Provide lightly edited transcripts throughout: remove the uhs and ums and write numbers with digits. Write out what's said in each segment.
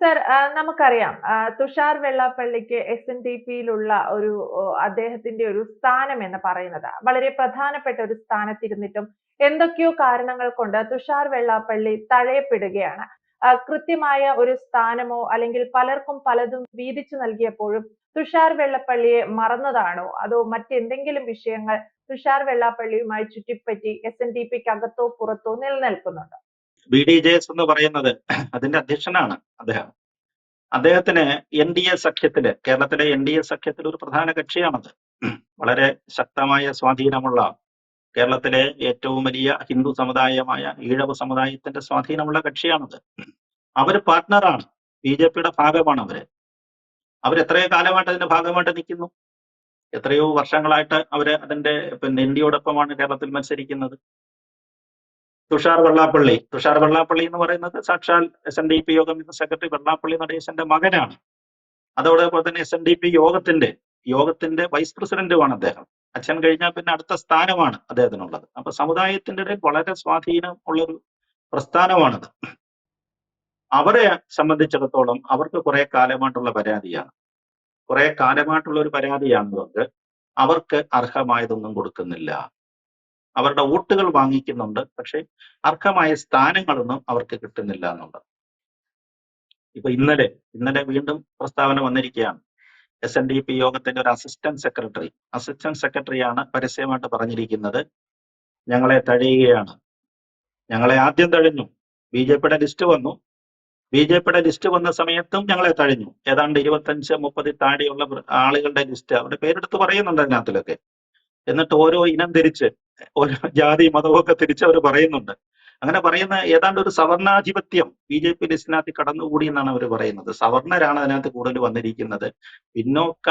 Sir, നമുക്കറിയാം തുഷാർ വെള്ളാപ്പള്ളിക്ക് എസ്.എൻ.ഡി.പിയിലുള്ള ഒരു അദ്ദേഹത്തിന്റെ ഒരു സ്ഥാനം എന്ന് പറയുന്നത് വളരെ പ്രധാനപ്പെട്ട ഒരു സ്ഥാനത്തിരുന്നിട്ടും എന്തൊക്കെയോ കാരണങ്ങൾ കൊണ്ട് തുഷാർ വെള്ളാപ്പള്ളി തഴയപ്പെടുകയാണ്. കൃത്യമായ ഒരു സ്ഥാനമോ അല്ലെങ്കിൽ പലർക്കും പലതും വീതിച്ചു നൽകിയപ്പോഴും തുഷാർ വെള്ളാപ്പള്ളിയെ മറന്നതാണോ അതോ മറ്റെന്തെങ്കിലും വിഷയങ്ങൾ തുഷാർ വെള്ളാപ്പള്ളിയുമായി ചുറ്റിപ്പറ്റി എസ്.എൻ.ഡി.പിക്ക് അകത്തോ പുറത്തോ നിലനിൽക്കുന്നുണ്ടോ? BDJS എന്ന് പറയുന്നത് അതിന്റെ അധ്യക്ഷനാണ് അദ്ദേഹം. അദ്ദേഹത്തിന് NDA സഖ്യത്തില്, കേരളത്തിലെ NDA സഖ്യത്തിൽ ഒരു പ്രധാന കക്ഷിയാണത്. വളരെ ശക്തമായ സ്വാധീനമുള്ള, കേരളത്തിലെ ഏറ്റവും വലിയ ഹിന്ദു സമുദായമായ ഈഴവ സമുദായത്തിന്റെ സ്വാധീനമുള്ള കക്ഷിയാണത്. അവര് പാർട്ട്ണറാണ്, BJPയുടെ ഭാഗമാണ് അവര്. അവരെത്രയോ കാലമായിട്ട് അതിന്റെ ഭാഗമായിട്ട് നിൽക്കുന്നു. എത്രയോ വർഷങ്ങളായിട്ട് അവര് അതിന്റെ NDയോടൊപ്പമാണ് കേരളത്തിൽ മത്സരിക്കുന്നത്. തുഷാർ വെള്ളാപ്പള്ളി എന്ന് പറയുന്നത് സാക്ഷാൽ SNDP യോഗം സെക്രട്ടറി വെള്ളാപ്പള്ളി നടേശന്റെ മകനാണ്. അതോടൊപ്പം തന്നെ SNDP യോഗത്തിന്റെ വൈസ് പ്രസിഡന്റുമാണ് അദ്ദേഹം. അച്ഛൻ കഴിഞ്ഞാൽ പിന്നെ അടുത്ത സ്ഥാനമാണ് അദ്ദേഹത്തിനുള്ളത്. അപ്പൊ സമുദായത്തിന്റെ ഇടയിൽ വളരെ സ്വാധീനം ഉള്ളൊരു പ്രസ്ഥാനമാണത്. അവരെ സംബന്ധിച്ചിടത്തോളം അവർക്ക് കുറെ കാലമായിട്ടുള്ള ഒരു പരാതിയാണത്. അവർക്ക് അർഹമായതൊന്നും കൊടുക്കുന്നില്ല. അവരുടെ വോട്ടുകൾ വാങ്ങിക്കുന്നുണ്ട്, പക്ഷെ അർഹമായ സ്ഥാനങ്ങളൊന്നും അവർക്ക് കിട്ടുന്നില്ല എന്നുള്ളത്. ഇപ്പൊ ഇന്നലെ വീണ്ടും പ്രസ്താവന വന്നിരിക്കുകയാണ്. SNDP യോഗത്തിന്റെ ഒരു അസിസ്റ്റന്റ് സെക്രട്ടറിയാണ് പരസ്യമായിട്ട് പറഞ്ഞിരിക്കുന്നത്, ഞങ്ങളെ തഴയുകയാണ്. ഞങ്ങളെ ആദ്യം തഴഞ്ഞു, BJPയുടെ ലിസ്റ്റ് വന്ന സമയത്തും ഞങ്ങളെ തഴഞ്ഞു. ഏതാണ്ട് 25-30 താഴെയുള്ള ആളുകളുടെ ലിസ്റ്റ് അവരുടെ പേരെടുത്ത് പറയുന്നുണ്ട് അതിനകത്തിലൊക്കെ. എന്നിട്ട് ഓരോ ഇനം തിരിച്ച്, ഓരോ ജാതി മതമൊക്കെ തിരിച്ച് അവർ പറയുന്നുണ്ട്. അങ്ങനെ പറയുന്ന ഏതാണ്ട് ഒരു സവർണാധിപത്യം BJP ലിസ്റ്റിനകത്ത് കടന്നുകൂടി എന്നാണ് അവർ പറയുന്നത്. സവർണരാണ് അതിനകത്ത് കൂടുതൽ വന്നിരിക്കുന്നത്. പിന്നോക്ക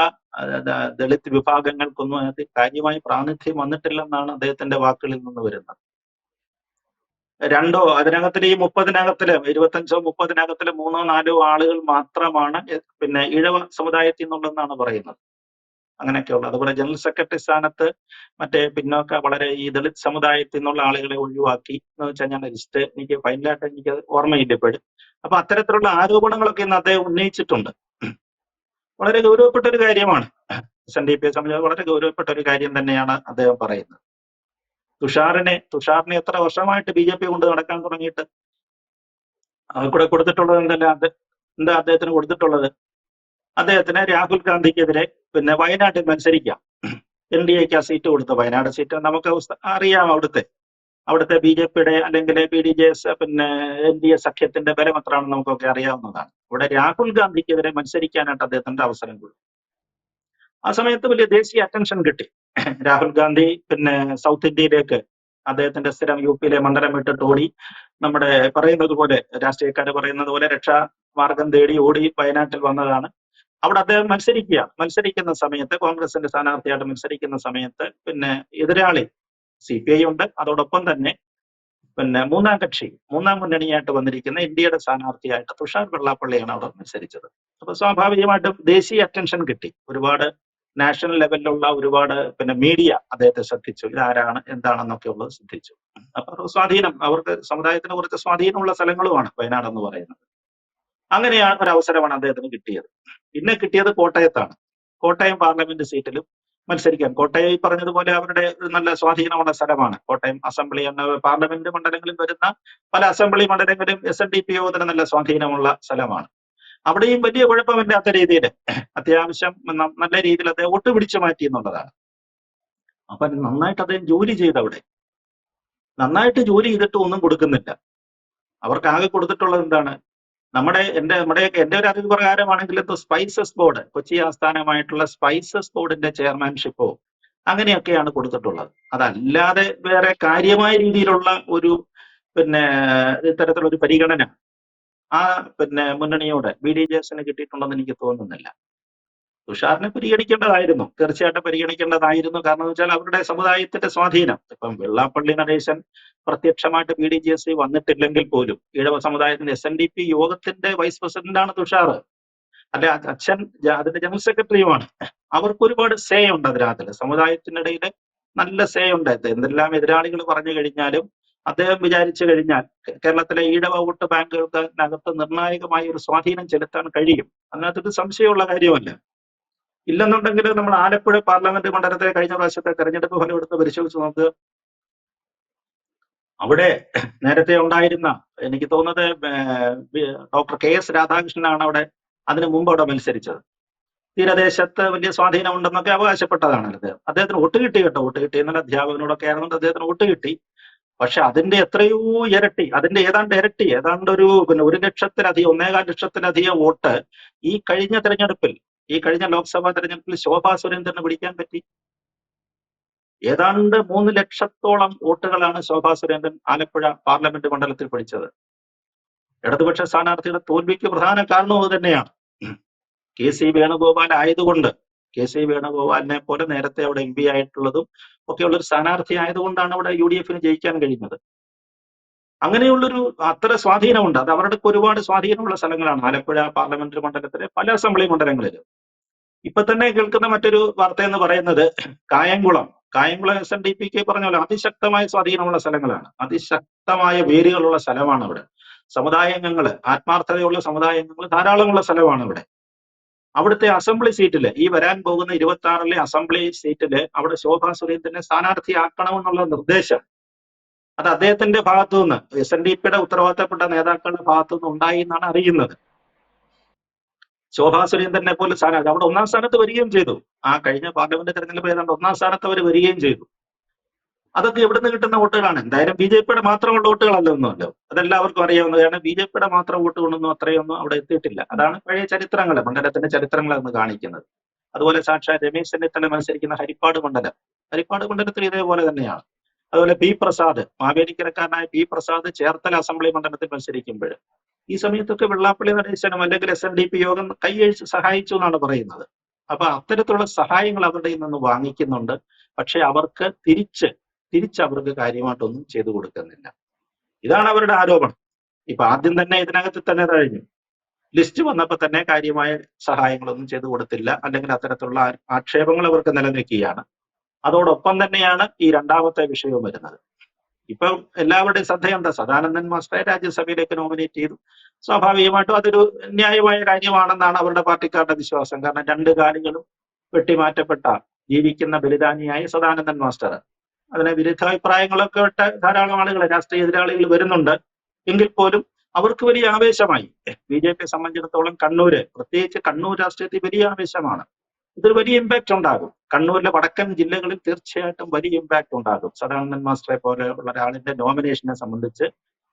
ദളിത് വിഭാഗങ്ങൾക്കൊന്നും അതിനകത്ത് കാര്യമായി പ്രാതിനിധ്യം വന്നിട്ടില്ലെന്നാണ് അദ്ദേഹത്തിന്റെ വാക്കുകളിൽ നിന്ന് വരുന്നത്. അതിനകത്തില് ഈ 25-30 3-4 ആളുകൾ മാത്രമാണ് ഈഴവ സമുദായത്തിൽ നിന്നുള്ളതെന്നാണ് പറയുന്നത്. അങ്ങനെയൊക്കെയുള്ള, അതുപോലെ ജനറൽ സെക്രട്ടറി സ്ഥാനത്ത് മറ്റേ പിന്നോക്ക വളരെ ഈ ദളിത് സമുദായത്തിൽ നിന്നുള്ള ആളുകളെ ഒഴിവാക്കി എന്ന് വെച്ചാൽ ഞാൻ ലിസ്റ്റ് എനിക്ക് ഫൈനലായിട്ട് എനിക്ക് ഓർമ്മയില്ല ഇപ്പോഴും. അപ്പൊ അത്തരത്തിലുള്ള ആരോപണങ്ങളൊക്കെ ഇന്ന് അദ്ദേഹം ഉന്നയിച്ചിട്ടുണ്ട്. വളരെ ഗൗരവപ്പെട്ട ഒരു കാര്യമാണ്. SNDPയെ സംബന്ധിച്ച് വളരെ ഗൗരവപ്പെട്ട ഒരു കാര്യം തന്നെയാണ് അദ്ദേഹം പറയുന്നത്. തുഷാറിനെ എത്ര വർഷമായിട്ട് BJP കൊണ്ട് നടക്കാൻ തുടങ്ങിയിട്ട് കൂടെ കൊടുത്തിട്ടുള്ളത് എന്താ അദ്ദേഹത്തിന് കൊടുത്തിട്ടുള്ളത്? അദ്ദേഹത്തിന് രാഹുൽ ഗാന്ധിക്കെതിരെ വയനാട്ടിൽ മത്സരിക്കാം. NDAക്ക് ആ സീറ്റ് കൊടുത്ത വയനാട് സീറ്റ് നമുക്ക് അറിയാം. അവിടുത്തെ BJPയുടെ അല്ലെങ്കിൽ BDJS NDA സഖ്യത്തിന്റെ ബലം എത്രയാണെന്ന് നമുക്കൊക്കെ അറിയാവുന്നതാണ്. ഇവിടെ രാഹുൽ ഗാന്ധിക്കെതിരെ മത്സരിക്കാനായിട്ട് അദ്ദേഹത്തിന്റെ അവസരം കൊടുത്തു. ആ സമയത്ത് വലിയ ദേശീയ അറ്റൻഷൻ കിട്ടി. രാഹുൽ ഗാന്ധി സൗത്ത് ഇന്ത്യയിലേക്ക് അദ്ദേഹത്തിന്റെ സ്ഥിരം UPയിലെ മണ്ഡലം വിട്ടിട്ട് ഓടി, നമ്മുടെ പറയുന്നത് പോലെ, രാഷ്ട്രീയക്കാര് പറയുന്നത് പോലെ രക്ഷാമാർഗം തേടി ഓടി വയനാട്ടിൽ വന്നതാണ്. അവിടെ അദ്ദേഹം മത്സരിക്കുന്ന സമയത്ത്, കോൺഗ്രസിന്റെ സ്ഥാനാർത്ഥിയായിട്ട് മത്സരിക്കുന്ന സമയത്ത് എതിരാളി CPI ഉണ്ട്. അതോടൊപ്പം തന്നെ മൂന്നാം മുന്നണിയായിട്ട് വന്നിരിക്കുന്ന ഇന്ത്യയുടെ സ്ഥാനാർത്ഥിയായിട്ട് തുഷാർ വെള്ളാപ്പള്ളിയാണ് അവിടെ മത്സരിച്ചത്. അപ്പൊ സ്വാഭാവികമായിട്ടും ദേശീയ അറ്റൻഷൻ കിട്ടി. ഒരുപാട് നാഷണൽ ലെവലിലുള്ള ഒരുപാട് മീഡിയ അദ്ദേഹത്തെ ശ്രദ്ധിച്ചു. ഇതാരാണ് എന്താണെന്നൊക്കെ ഉള്ളത് ശ്രദ്ധിച്ചു. അപ്പൊ സ്വാധീനം, അവർക്ക് സമുദായത്തിന് കുറച്ച് സ്വാധീനമുള്ള സ്ഥലങ്ങളുമാണ് വയനാട് എന്ന് പറയുന്നത്. അങ്ങനെയാണ് ഒരു അവസരമാണ് അദ്ദേഹത്തിന് കിട്ടിയത്. പിന്നെ കിട്ടിയത് കോട്ടയത്താണ്. കോട്ടയം പാർലമെന്റ് സീറ്റിലും മത്സരിക്കാൻ. കോട്ടയം ഈ പറഞ്ഞതുപോലെ അവരുടെ നല്ല സ്വാധീനമുള്ള സ്ഥലമാണ്. കോട്ടയം അസംബ്ലി എന്ന പാർലമെന്റ് മണ്ഡലങ്ങളിൽ വരുന്ന പല അസംബ്ലി മണ്ഡലങ്ങളിലും SNDP യോഗത്തിന് നല്ല സ്വാധീനമുള്ള സ്ഥലമാണ്. അവിടെയും വലിയ കുഴപ്പമില്ലാത്ത രീതിയിൽ അത്യാവശ്യം നല്ല രീതിയിൽ അദ്ദേഹം വോട്ട് പിടിച്ചു മാറ്റി എന്നുള്ളതാണ്. അപ്പൊ നന്നായിട്ട് അദ്ദേഹം ജോലി ചെയ്ത് അവിടെ നന്നായിട്ട് ജോലി ചെയ്തിട്ട് ഒന്നും കൊടുക്കുന്നില്ല. അവർക്ക് ആകെ കൊടുത്തിട്ടുള്ളത് എന്താണ്? എന്റെ ഒരു അറിവ് പ്രകാരമാണെങ്കിൽ സ്പൈസസ് ബോർഡ്, കൊച്ചി ആസ്ഥാനമായിട്ടുള്ള സ്പൈസസ് ബോർഡിന്റെ ചെയർമാൻഷിപ്പോ അങ്ങനെയൊക്കെയാണ് കൊടുത്തിട്ടുള്ളത്. അതല്ലാതെ വേറെ കാര്യമായ രീതിയിലുള്ള ഒരു ഇത്തരത്തിലൊരു പരിഗണന ആ മുന്നണിയോട് BDJSന് കിട്ടിയിട്ടുണ്ടെന്ന് എനിക്ക് തോന്നുന്നില്ല. തുഷാറിനെ തീർച്ചയായിട്ടും പരിഗണിക്കേണ്ടതായിരുന്നു. കാരണം എന്ന് വെച്ചാൽ അവരുടെ സമുദായത്തിന്റെ സ്വാധീനം. ഇപ്പം വെള്ളാപ്പള്ളി നടേശൻ പ്രത്യക്ഷമായിട്ട് BDJS വന്നിട്ടില്ലെങ്കിൽ പോലും ഈഴവ സമുദായത്തിന്റെ SNDP യോഗത്തിന്റെ വൈസ് പ്രസിഡന്റാണ് തുഷാർ. അല്ലെ, അച്ഛൻ അതിന്റെ ജനറൽ സെക്രട്ടറിയുമാണ്. അവർക്ക് ഒരുപാട് സേ ഉണ്ട് അതിനകത്ത്. സമുദായത്തിനിടയിൽ നല്ല സേ ഉണ്ട്. എന്തെല്ലാം എതിരാളികൾ പറഞ്ഞു കഴിഞ്ഞാലും അദ്ദേഹം വിചാരിച്ചു കഴിഞ്ഞാൽ കേരളത്തിലെ ഈഴവ വോട്ട് ബാങ്കുകൾക്കകത്ത് നിർണായകമായ ഒരു സ്വാധീനം ചെലുത്താൻ കഴിയും. അതിനകത്തൊരു സംശയമുള്ള കാര്യമല്ല. ഇല്ലെന്നുണ്ടെങ്കിൽ നമ്മൾ ആലപ്പുഴ പാർലമെന്റ് മണ്ഡലത്തിലെ കഴിഞ്ഞ പ്രാവശ്യത്തെ തെരഞ്ഞെടുപ്പ് ഫലം എടുത്ത് പരിശോധിച്ച് നോക്കുക. അവിടെ നേരത്തെ ഉണ്ടായിരുന്ന, എനിക്ക് തോന്നുന്നത് ഡോക്ടർ KS രാധാകൃഷ്ണനാണ് അവിടെ അതിനു മുമ്പ് അവിടെ മത്സരിച്ചത്. തീരദേശത്ത് വലിയ സ്വാധീനം ഉണ്ടെന്നൊക്കെ അവകാശപ്പെട്ടതാണ് അദ്ദേഹത്തിന് വോട്ട് കിട്ടി കേട്ടോ. വോട്ട് കിട്ടി എന്നാൽ അധ്യാപകനോടൊക്കെ ആയിരുന്നുകൊണ്ട് അദ്ദേഹത്തിന് വോട്ട് കിട്ടി. പക്ഷെ അതിന്റെ എത്രയോ ഇരട്ടി, അതിന്റെ ഏതാണ്ട് ഇരട്ടി, ഏതാണ്ട് ഒരു 1 ലക്ഷത്തിലധികം 1.25 ലക്ഷത്തിലധികം വോട്ട് ഈ കഴിഞ്ഞ തെരഞ്ഞെടുപ്പിൽ, ഈ കഴിഞ്ഞ ലോക്സഭാ തെരഞ്ഞെടുപ്പിൽ ശോഭാ സുരേന്ദ്രന് പിടിക്കാൻ പറ്റി. ഏതാണ്ട് 3 ലക്ഷത്തോളം വോട്ടുകളാണ് ശോഭാ സുരേന്ദ്രൻ ആലപ്പുഴ പാർലമെന്റ് മണ്ഡലത്തിൽ പിടിച്ചത്. ഇടതുപക്ഷ സ്ഥാനാർത്ഥിയുടെ തോൽവിക്ക് പ്രധാന കാരണവും അത് തന്നെയാണ്. KC വേണുഗോപാൽ ആയതുകൊണ്ട്, KC വേണുഗോപാലിനെ പോലെ നേരത്തെ അവിടെ MP ആയിട്ടുള്ളതും ഒക്കെയുള്ള ഒരു സ്ഥാനാർത്ഥി ആയതുകൊണ്ടാണ് അവിടെ UDF ജയിക്കാൻ കഴിയുന്നത്. അങ്ങനെയുള്ളൊരു അത്ര സ്വാധീനമുണ്ട്. അത് അവരുടെ ഒരുപാട് സ്വാധീനമുള്ള സ്ഥലങ്ങളാണ് ആലപ്പുഴ പാർലമെന്റ് മണ്ഡലത്തിലെ പല അസംബ്ലി മണ്ഡലങ്ങളിലും. ഇപ്പൊ തന്നെ കേൾക്കുന്ന മറ്റൊരു വാർത്ത എന്ന് പറയുന്നത് കായംകുളം SNDPക്ക് പറഞ്ഞ പോലെ അതിശക്തമായ സ്വാധീനമുള്ള സ്ഥലങ്ങളാണ്. അതിശക്തമായ വേരുകളുള്ള സ്ഥലമാണ് അവിടെ. സമുദായാംഗങ്ങള്, ആത്മാർത്ഥതയുള്ള സമുദായാംഗങ്ങൾ ധാരാളമുള്ള സ്ഥലമാണ് ഇവിടെ. അവിടുത്തെ അസംബ്ലി സീറ്റില്, ഈ വരാൻ പോകുന്ന 26-ലെ അസംബ്ലി സീറ്റില് അവിടെ ശോഭാ സുരേന്ദ്രനെ സ്ഥാനാർത്ഥിയാക്കണമെന്നുള്ള നിർദ്ദേശം അത് അദ്ദേഹത്തിന്റെ ഭാഗത്തു നിന്ന്, SNDPയുടെ ഉത്തരവാദിത്തപ്പെട്ട നേതാക്കളുടെ ഭാഗത്തു നിന്ന് ഉണ്ടായി എന്നാണ് അറിയുന്നത്. ശോഭാ സുരേന്ദ്രനെ പോലെ സ്ഥാനാർത്ഥി അവിടെ 1-ാം സ്ഥാനത്ത് വരികയും ചെയ്തു. ആ കഴിഞ്ഞ പാർലമെന്റ് തെരഞ്ഞെടുപ്പ് ഏതാണ്ട് 1-ാം സ്ഥാനത്ത് അവർ വരികയും ചെയ്തു. അതൊക്കെ എവിടുന്ന് കിട്ടുന്ന വോട്ടുകളാണ്? എന്തായാലും BJPയുടെ മാത്രമുള്ള വോട്ടുകളല്ലൊന്നുമല്ലോ. അതെല്ലാവർക്കും അറിയാവുന്നത്. കാരണം BJPയുടെ മാത്രം വോട്ട് കൊണ്ടൊന്നും അത്രയൊന്നും അവിടെ എത്തിയിട്ടില്ല. അതാണ് പഴയ ചരിത്രങ്ങൾ, മണ്ഡലത്തിന്റെ ചരിത്രങ്ങൾ എന്ന് കാണിക്കുന്നത്. അതുപോലെ സാക്ഷാൽ രമേശ് ചെന്നിത്തല മത്സരിക്കുന്ന ഹരിപ്പാട് മണ്ഡലത്തിൽ ഇതേപോലെ തന്നെയാണ്. അതുപോലെ P പ്രസാദ്, മാവേലിക്കരക്കാരനായ P പ്രസാദ് ചേർത്തല അസംബ്ലി മണ്ഡലത്തിൽ മത്സരിക്കുമ്പോൾ ഈ സമയത്തൊക്കെ വെള്ളാപ്പള്ളി നടേശനും അല്ലെങ്കിൽ SNDP യോഗം കൈയഴിച്ച് സഹായിച്ചു എന്നാണ് പറയുന്നത്. അപ്പൊ അത്തരത്തിലുള്ള സഹായങ്ങൾ അവരുടെ നിന്ന് വാങ്ങിക്കുന്നുണ്ട്. പക്ഷെ അവർക്ക് തിരിച്ച് അവർക്ക് കാര്യമായിട്ടൊന്നും ചെയ്തു കൊടുക്കുന്നില്ല. ഇതാണ് അവരുടെ ആരോപണം. ഇപ്പൊ ആദ്യം തന്നെ ഇതിനകത്ത് തന്നെ കഴിഞ്ഞു. ലിസ്റ്റ് വന്നപ്പോ തന്നെ കാര്യമായ സഹായങ്ങളൊന്നും ചെയ്തു കൊടുത്തില്ല, അല്ലെങ്കിൽ അത്തരത്തിലുള്ള ആക്ഷേപങ്ങൾ അവർക്ക് നിലനിൽക്കുകയാണ്. അതോടൊപ്പം തന്നെയാണ് ഈ രണ്ടാമത്തെ വിഷയവും വരുന്നത്. ഇപ്പൊ എല്ലാവരുടെയും ശ്രദ്ധ എന്താ? സദാനന്ദൻ മാസ്റ്ററെ രാജ്യസഭയിലേക്ക് നോമിനേറ്റ് ചെയ്തു. സ്വാഭാവികമായിട്ടും അതൊരു ന്യായമായ കാര്യമാണെന്നാണ് അവരുടെ പാർട്ടിക്കാരുടെ വിശ്വാസം. കാരണം 2 കാലുകളും വെട്ടിമാറ്റപ്പെട്ട ജീവിക്കുന്ന ബലിദാനിയായ സദാനന്ദൻ മാസ്റ്റർ, അതിനെ വിരുദ്ധാഭിപ്രായങ്ങളൊക്കെ ഇട്ട് ധാരാളം ആളുകൾ, രാഷ്ട്രീയ എതിരാളികൾ വരുന്നുണ്ട്. എങ്കിൽ പോലും അവർക്ക് വലിയ ആവേശമായി. BJP സംബന്ധിച്ചിടത്തോളം കണ്ണൂര്, പ്രത്യേകിച്ച് കണ്ണൂർ രാഷ്ട്രീയത്തിൽ വലിയ ആവേശമാണ്. ഇതൊരു വലിയ ഇമ്പാക്ട് ഉണ്ടാകും. കണ്ണൂരിലെ വടക്കൻ ജില്ലകളിൽ തീർച്ചയായിട്ടും വലിയ ഇമ്പാക്ട് ഉണ്ടാകും. സദാനന്ദൻ മാസ്റ്ററെ പോലെ ഉള്ള ഒരാളിന്റെ നോമിനേഷനെ സംബന്ധിച്ച്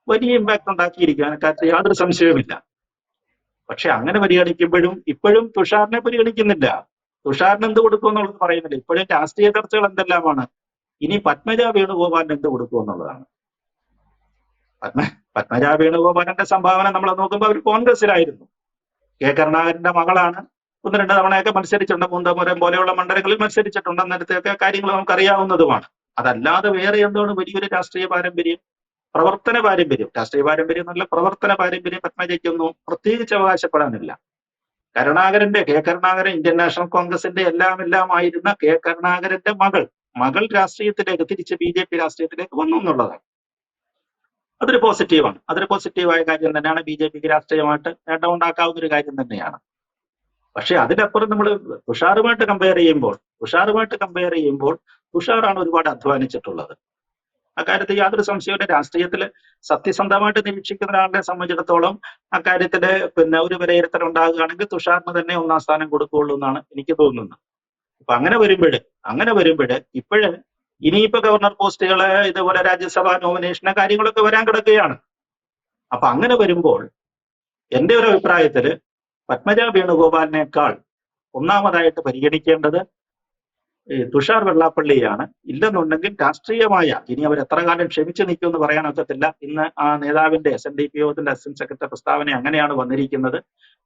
വലിയ ഇമ്പാക്ട് ഉണ്ടാക്കിയിരിക്കും. അതിനകത്ത് യാതൊരു സംശയവുമില്ല. പക്ഷെ അങ്ങനെ പരിഗണിക്കുമ്പോഴും ഇപ്പോഴും തുഷാറിനെ പരിഗണിക്കുന്നില്ല. തുഷാറിന് എന്ത് കൊടുക്കും എന്നുള്ളത് പറയുന്നില്ല. ഇപ്പോഴും രാഷ്ട്രീയ ചർച്ചകൾ എന്തെല്ലാമാണ്? ഇനി പത്മജ വേണുഗോപാലിന് എന്ത് കൊടുക്കും എന്നുള്ളതാണ്. പത്മജ വേണുഗോപാലിന്റെ സംഭാവന നമ്മൾ നോക്കുമ്പോൾ അവർ കോൺഗ്രസിലായിരുന്നു. കരുണാകരന്റെ മകളാണ്. 1-2 തവണയൊക്കെ മത്സരിച്ചിട്ടുണ്ട്. മൂന്തപുരം പോലെയുള്ള മണ്ഡലങ്ങളിൽ മത്സരിച്ചിട്ടുണ്ട്. അന്നേരത്തെയൊക്കെ കാര്യങ്ങൾ നമുക്ക് അറിയാവുന്നതുമാണ്. അതല്ലാതെ വേറെ എന്താണ് വലിയൊരു രാഷ്ട്രീയ പാരമ്പര്യം, പ്രവർത്തന പാരമ്പര്യം? രാഷ്ട്രീയ പാരമ്പര്യം എന്നല്ല, പ്രവർത്തന പാരമ്പര്യം പത്മജയ്ക്കൊന്നും പ്രത്യേകിച്ച് അവകാശപ്പെടാനില്ല. കരുണാകരൻ ഇന്ത്യൻ നാഷണൽ കോൺഗ്രസിന്റെ എല്ലാം ആയിരുന്ന കരുണാകരന്റെ മകൾ രാഷ്ട്രീയത്തിലേക്ക് തിരിച്ച് BJP രാഷ്ട്രീയത്തിലേക്ക് വന്നു എന്നുള്ളതാണ്. അതൊരു പോസിറ്റീവാണ്. അതൊരു പോസിറ്റീവായ കാര്യം തന്നെയാണ്. BJPക്ക് രാഷ്ട്രീയമായിട്ട് നേട്ടമുണ്ടാക്കാവുന്ന ഒരു കാര്യം തന്നെയാണ്. പക്ഷെ അതിനപ്പുറം നമ്മൾ തുഷാറുമായിട്ട് കമ്പയർ ചെയ്യുമ്പോൾ തുഷാറാണ് ഒരുപാട് അധ്വാനിച്ചിട്ടുള്ളത്. അക്കാര്യത്തിൽ യാതൊരു സംശയവും. രാഷ്ട്രീയത്തിൽ സത്യസന്ധമായിട്ട് നിരീക്ഷിക്കുന്ന ഒരാളെ സംബന്ധിച്ചിടത്തോളം അക്കാര്യത്തില് ഒരു വിലയിരുത്തൽ ഉണ്ടാകുകയാണെങ്കിൽ തുഷാറിന് തന്നെ 1-ാം സ്ഥാനം കൊടുക്കുകയുള്ളൂ എന്നാണ് എനിക്ക് തോന്നുന്നത്. അപ്പൊ അങ്ങനെ വരുമ്പോഴ് ഇപ്പോഴ് ഇനിയിപ്പോ ഗവർണർ പോസ്റ്റുകള്, ഇതുപോലെ രാജ്യസഭാ നോമിനേഷന് കാര്യങ്ങളൊക്കെ വരാൻ കിടക്കുകയാണ്. അപ്പൊ അങ്ങനെ വരുമ്പോൾ എന്റെ ഒരു അഭിപ്രായത്തില് പത്മജ വേണുഗോപാലിനേക്കാൾ ഒന്നാമതായിട്ട് പരിഗണിക്കേണ്ടത് തുഷാർ വെള്ളാപ്പള്ളിയാണ്. ഇല്ലെന്നുണ്ടെങ്കിൽ രാഷ്ട്രീയമായ, ഇനി അവർ എത്ര കാലം ക്ഷമിച്ചു നിൽക്കുമെന്ന് പറയാനൊക്കത്തില്ല. ഇന്ന് ആ നേതാവിന്റെ SNDP യോഗത്തിന്റെ അസിസ്റ്റന്റ് സെക്രട്ടറി പ്രസ്താവന അങ്ങനെയാണ് വന്നിരിക്കുന്നത്.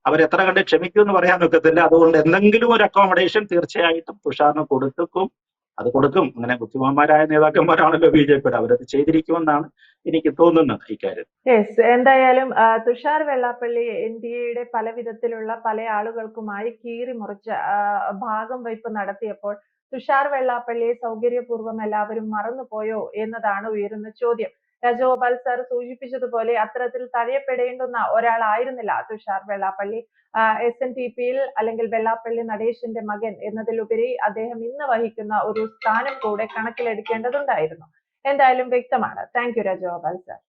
അവർ എത്ര കണ്ട് ക്ഷമിക്കുമെന്ന് പറയാനൊക്കത്തില്ല. അതുകൊണ്ട് എന്തെങ്കിലും ഒരു അക്കോമഡേഷൻ തീർച്ചയായിട്ടും തുഷാറിന് കൊടുക്കും. അങ്ങനെ ബുദ്ധിമാന്മാരായ നേതാക്കന്മാരാണല്ലോ BJPയുടെ, അവരത് ചെയ്തിരിക്കുമെന്നാണ് എനിക്ക് തോന്നുന്നത് ഇക്കാര്യം. യെസ്, എന്തായാലും തുഷാർ വെള്ളാപ്പള്ളി NDAയുടെ പല വിധത്തിലുള്ള പല ആളുകൾക്കുമായി കീറി മുറിച്ച ഭാഗം വയ്പ് നടത്തിയപ്പോൾ തുഷാർ വെള്ളാപ്പള്ളിയെ സൗകര്യപൂർവ്വം എല്ലാവരും മറന്നുപോയോ എന്നതാണ് ഉയരുന്ന ചോദ്യം. രാജഗോപാൽ സാർ സൂചിപ്പിച്ചതുപോലെ അത്തരത്തിൽ തഴയപ്പെടേണ്ടുന്ന ഒരാളായിരുന്നില്ല തുഷാർ വെള്ളാപ്പള്ളി. SNDP-യിൽ അല്ലെങ്കിൽ വെള്ളാപ്പള്ളി നടേശന്റെ മകൻ എന്നതിലുപരി അദ്ദേഹം ഇന്ന് വഹിക്കുന്ന ഒരു സ്ഥാനം കൂടെ കണക്കിലെടുക്കേണ്ടതുണ്ടായിരുന്നു. എന്തായാലും വ്യക്തമാണ്. Thank you Rajagopal sir.